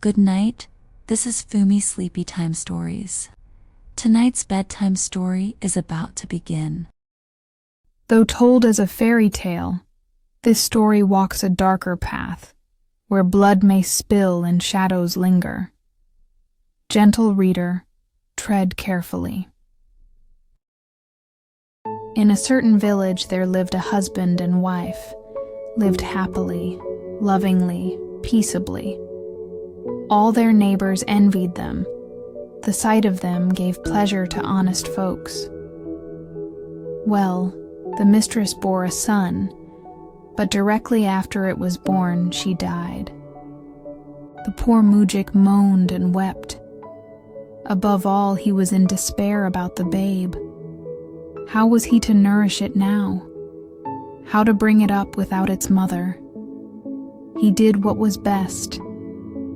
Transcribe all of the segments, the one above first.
Good night, this is Fumi's Sleepy Time Stories. Tonight's bedtime story is about to begin. Though told as a fairy tale, this story walks a darker path, where blood may spill and shadows linger. Gentle reader, tread carefully. In a certain village there lived a husband and wife, lived happily, lovingly, peaceably. All their neighbors envied them. The sight of them gave pleasure to honest folks. Well, the mistress bore a son, but directly after it was born, she died. The poor mujik moaned and wept. Above all, he was in despair about the babe. How was he to nourish it now? How to bring it up without its mother? He did what was best,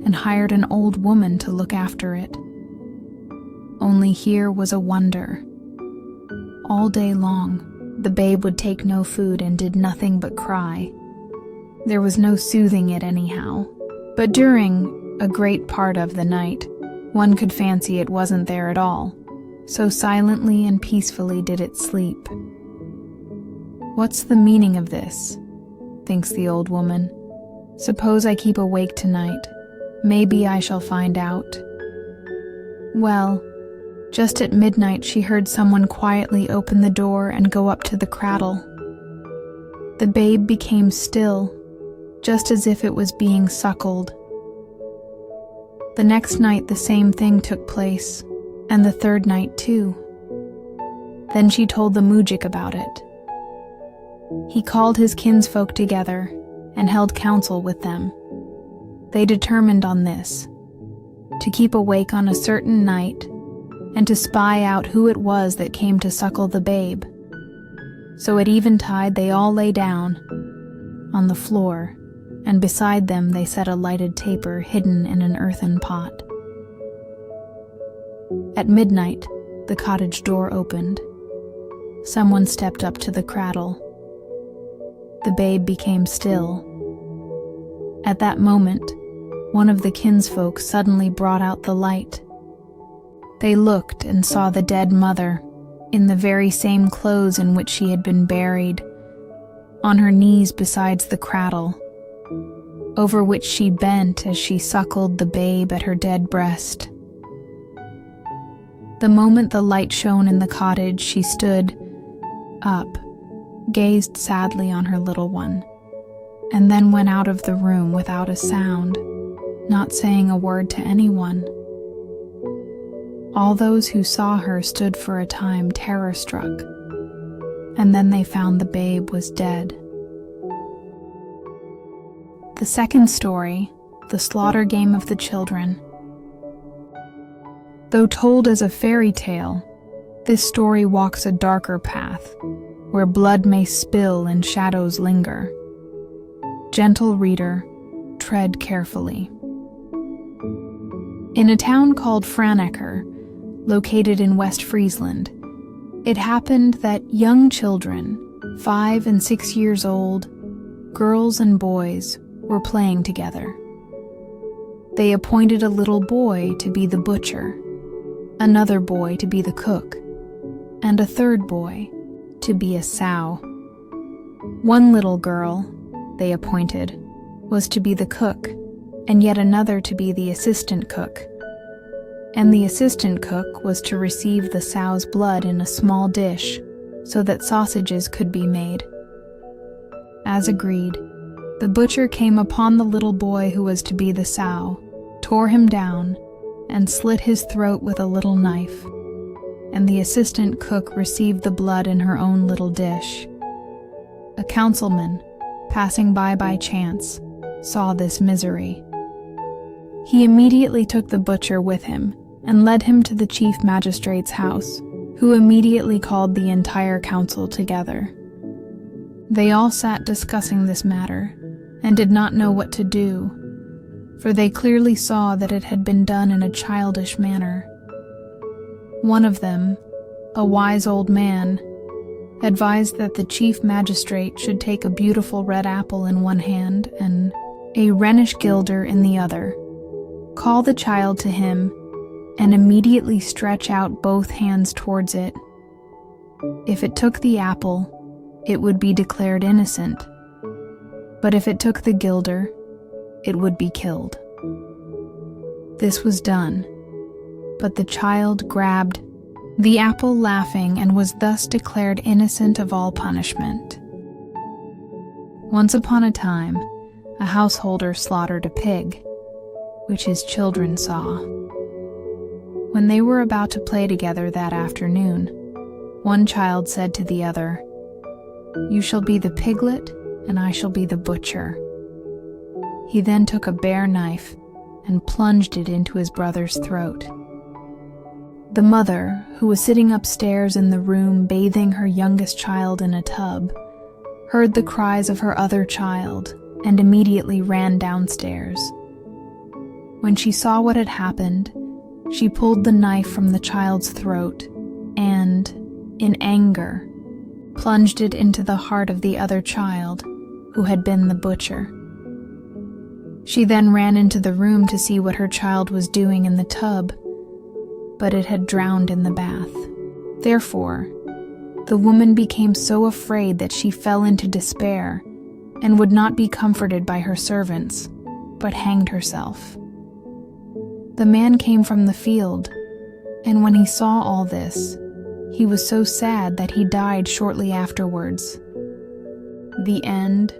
and hired an old woman to look after it. Only here was a wonder. All day long, the babe would take no food and did nothing but cry. There was no soothing it anyhow, but during a great part of the night, one could fancy it wasn't there at all, so silently and peacefully did it sleep. What's the meaning of this? Thinks the old woman. Suppose I keep awake tonight. Maybe I shall find out. Well, just at midnight she heard someone quietly open the door and go up to the cradle. The babe became still, just as if it was being suckled. The next night the same thing took place, and the third night too. Then she told the mujik about it. He called his kinsfolk together and held counsel with them. They determined on this, to keep awake on a certain night and to spy out who it was that came to suckle the babe. So at eventide they all lay down on the floor, and beside them they set a lighted taper hidden in an earthen pot. At midnight, the cottage door opened. Someone stepped up to the cradle. The babe became still. At that moment, one of the kinsfolk suddenly brought out the light. They looked and saw the dead mother, in the very same clothes in which she had been buried, on her knees beside the cradle, over which she bent as she suckled the babe at her dead breast. The moment the light shone in the cottage, she stood up, gazed sadly on her little one, and then went out of the room without a sound, not saying a word to anyone. All those who saw her stood for a time terror-struck, and then they found the babe was dead. The second story, The Slaughter Game of the Children. Though told as a fairy tale, this story walks a darker path, where blood may spill and shadows linger. Gentle reader, tread carefully. In a town called Franeker, located in West Friesland, it happened that young children, 5 and 6 years old, girls and boys, were playing together. They appointed a little boy to be the butcher, another boy to be the cook, and a third boy to be a sow. One little girl, they appointed, was to be the cook, and yet another to be the assistant cook. And the assistant cook was to receive the sow's blood in a small dish, so that sausages could be made. As agreed, the butcher came upon the little boy who was to be the sow, tore him down, and slit his throat with a little knife, and the assistant cook received the blood in her own little dish. A councilman, passing by chance, saw this misery. He immediately took the butcher with him and led him to the chief magistrate's house, who immediately called the entire council together. They all sat discussing this matter and did not know what to do, for they clearly saw that it had been done in a childish manner. One of them, a wise old man, advised that the chief magistrate should take a beautiful red apple in one hand and a Rhenish guilder in the other, Call the child to him, and immediately stretch out both hands towards it. If it took the apple, it would be declared innocent, but if it took the guilder, it would be killed. This was done, but the child grabbed the apple laughing and was thus declared innocent of all punishment. Once upon a time, a householder slaughtered a pig, which his children saw. When they were about to play together that afternoon, one child said to the other, "You shall be the piglet, and I shall be the butcher." He then took a bare knife and plunged it into his brother's throat. The mother, who was sitting upstairs in the room bathing her youngest child in a tub, heard the cries of her other child and immediately ran downstairs. When she saw what had happened, she pulled the knife from the child's throat and, in anger, plunged it into the heart of the other child, who had been the butcher. She then ran into the room to see what her child was doing in the tub, but it had drowned in the bath. Therefore, the woman became so afraid that she fell into despair and would not be comforted by her servants, but hanged herself. The man came from the field, and when he saw all this, he was so sad that he died shortly afterwards. The end.